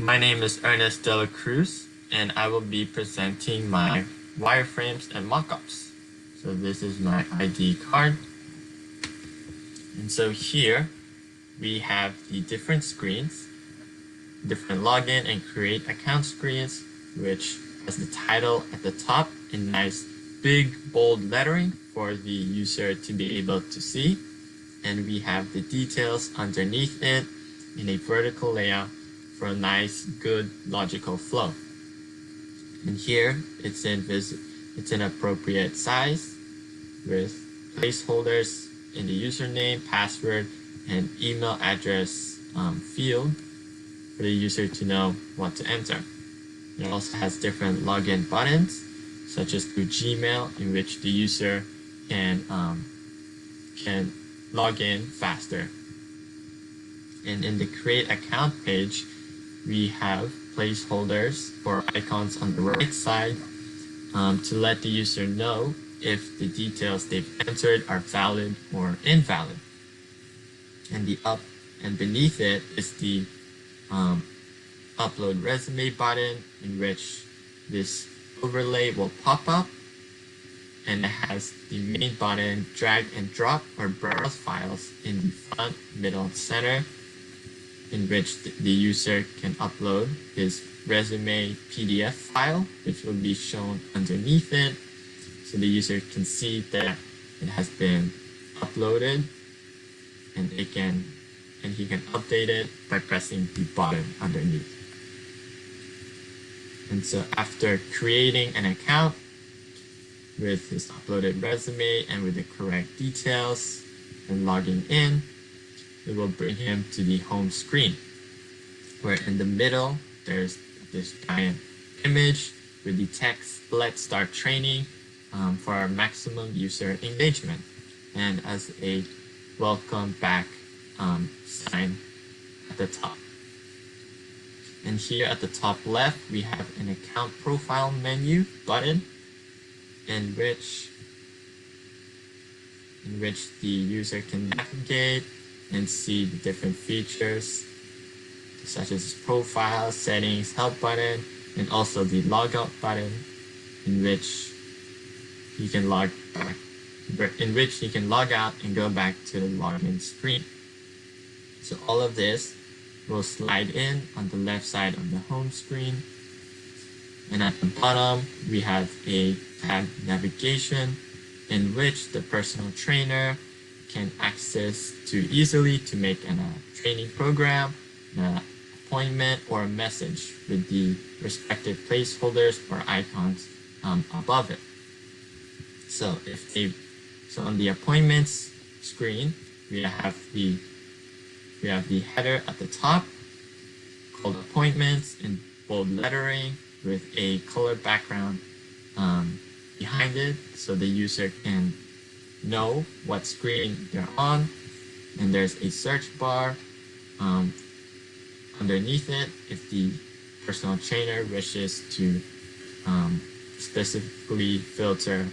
My name is Ernest De La Cruz, and I will be presenting my wireframes and mockups. So this is my ID card. And so here we have the different screens, different login and create account screens, which has the title at the top in nice big bold lettering for the user to be able to see. And we have the details underneath it in a vertical layout for a nice, good, logical flow. And here it's in appropriate size with placeholders in the username, password, and email address field for the user to know what to enter. It also has different login buttons, such as through Gmail, in which the user can log in faster. And in the create account page, we have placeholders for icons on the right side to let the user know if the details they've entered are valid or invalid. And beneath it is the upload resume button, in which this overlay will pop up, and it has the main button, drag and drop or browse files in the front, middle, center, in which the user can upload his resume PDF file, which will be shown underneath it, so the user can see that it has been uploaded, and he can update it by pressing the button underneath. And so after creating an account with his uploaded resume and with the correct details and logging in, it will bring him to the home screen, where in the middle there's this giant image with the text "Let's start training" for our maximum user engagement, and as a welcome back sign at the top. And here at the top left, we have an account profile menu button, in which the user can navigate and see the different features, such as profile, settings, help button, and also the logout button, in which he can log out and go back to the login screen. So all of this will slide in on the left side of the home screen. And at the bottom, we have a tab navigation, in which the personal trainer can access easily to make a training program, an appointment, or a message with the respective placeholders or icons above it. So on the appointments screen, we have the header at the top called appointments in bold lettering with a color background behind it, so the user can know what screen they're on. And there's a search bar underneath it if the personal trainer wishes to specifically filter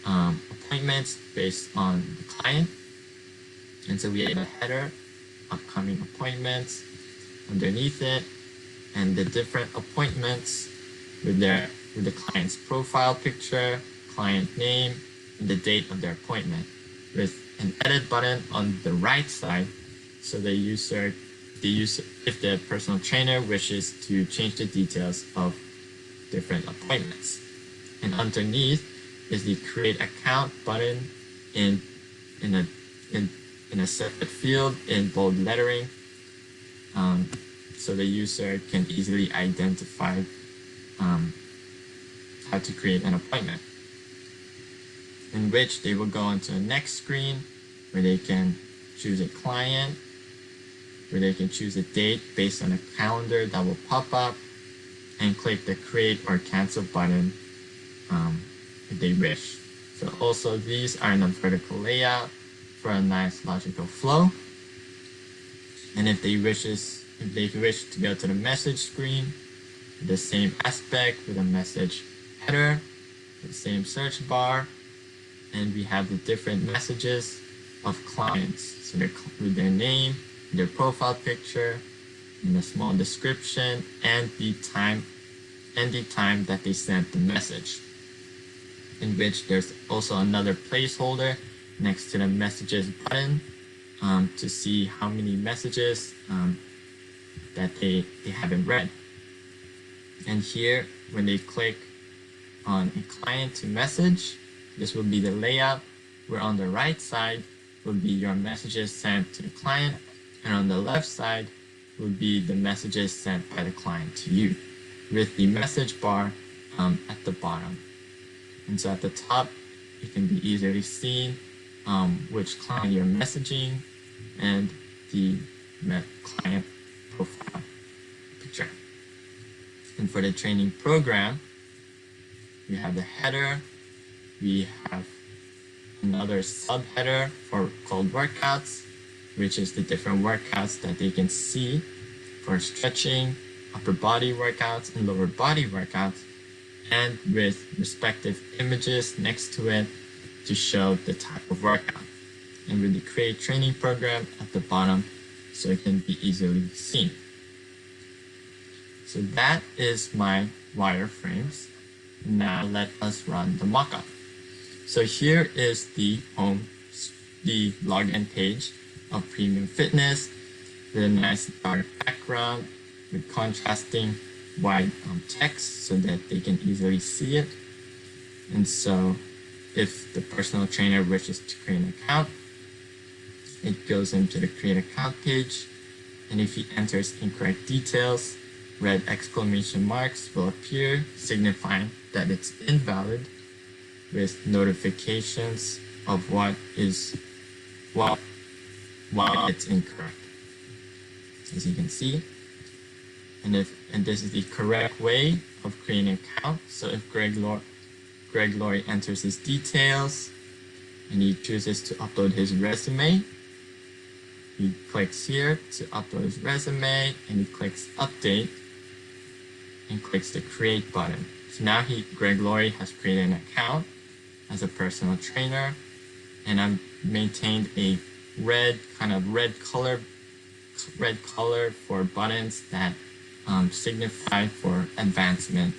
appointments based on the client. And so we have a header, upcoming appointments, underneath it, and the different appointments with the client's profile picture, client name, and the date of their appointment, with an edit button on the right side, so the user, if the personal trainer wishes to change the details of different appointments. And underneath is the create account button in a separate field in bold lettering, so the user can easily identify how to create an appointment, in which they will go on to the next screen, where they can choose a client, where they can choose a date based on a calendar that will pop up, and click the create or cancel button if they wish. So also these are in a vertical layout for a nice logical flow. And if they wish to go to the message screen, the same aspect with a message header, the same search bar, and we have the different messages of clients, so with their name, their profile picture, and a small description, and the time that they sent the message, in which there's also another placeholder next to the messages button to see how many messages that they haven't read. And here, when they click on a client to message, this will be the layout, where on the right side will be your messages sent to the client, and on the left side will be the messages sent by the client to you, with the message bar at the bottom. And so at the top, it can be easily seen which client you're messaging and the client profile picture. And for the training program, we have the header, we have another subheader called workouts, which is the different workouts that they can see for stretching, upper body workouts and lower body workouts, and with respective images next to it to show the type of workout. And with the create training program at the bottom, so it can be easily seen. So that is my wireframes. Now let us run the mockup. So here is the login page of Premium Fitness with a nice dark background with contrasting white text so that they can easily see it. And so if the personal trainer wishes to create an account, it goes into the create account page, and if he enters incorrect details, red exclamation marks will appear signifying that it's invalid, with notifications of why it's incorrect, as you can see. And this is the correct way of creating an account. So if Greg Laurie enters his details and he chooses to upload his resume, he clicks here to upload his resume, and he clicks update and clicks the create button. So now Greg Laurie has created an account as a personal trainer, and I've maintained a red color for buttons that signify for advancement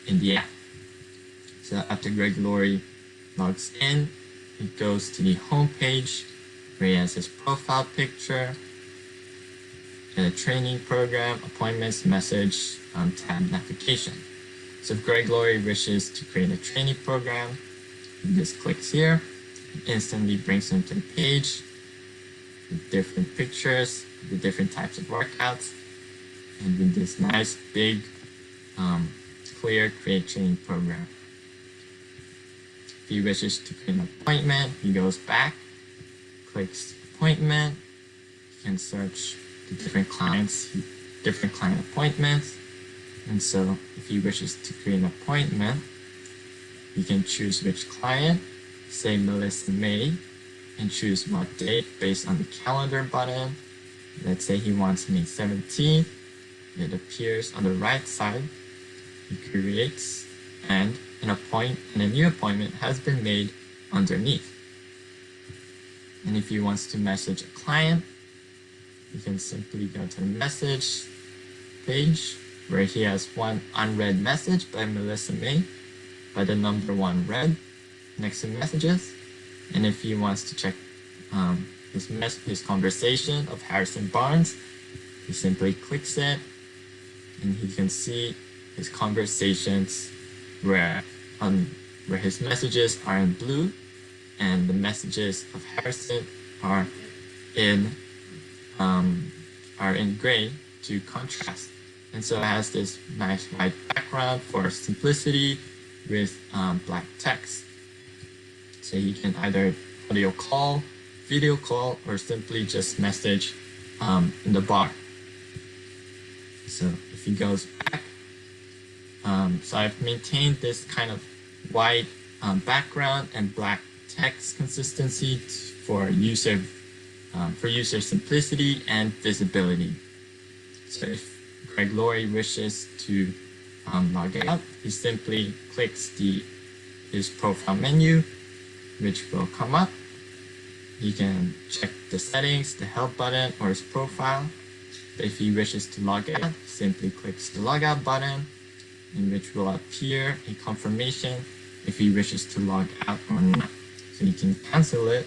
in the app. So after Greg Laurie logs in, he goes to the home page where he has his profile picture, the training program, appointments, message, tab navigation. So if Greg Laurie wishes to create a training program, he just clicks here. It instantly brings him to the page with different pictures, the different types of workouts, and with this nice big clear create training program. If he wishes to create an appointment, he goes back, clicks appointment. He can search the different client appointments. And so if he wishes to create an appointment, he can choose which client, say Melissa May, and choose what date based on the calendar button. Let's say he wants May 17th. It appears on the right side. He creates, and a new appointment has been made underneath. And if he wants to message a client, he can simply go to the message page where he has one unread message by Melissa May by the number 1 read next to messages. And if he wants to check his conversation of Harrison Barnes, he simply clicks it, and he can see his conversations where his messages are in blue and the messages of Harrison are in gray to contrast. And so it has this nice white background for simplicity with black text. So you can either audio call, video call, or simply just message in the bar. So if he goes back, so I've maintained this kind of white background and black text consistency for user simplicity and visibility. So if Greg Laurie wishes to log out, he simply clicks his profile menu, which will come up. He can check the settings, the help button, or his profile. But if he wishes to log out, he simply clicks the logout button, in which will appear a confirmation if he wishes to log out or not. So you can cancel it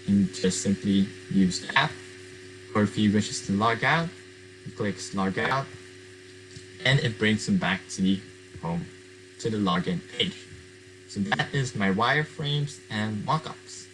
and just simply use the app. Or if he wishes to log out, he clicks log out, and it brings him back to the home, to the login page. So that is my wireframes and mockups.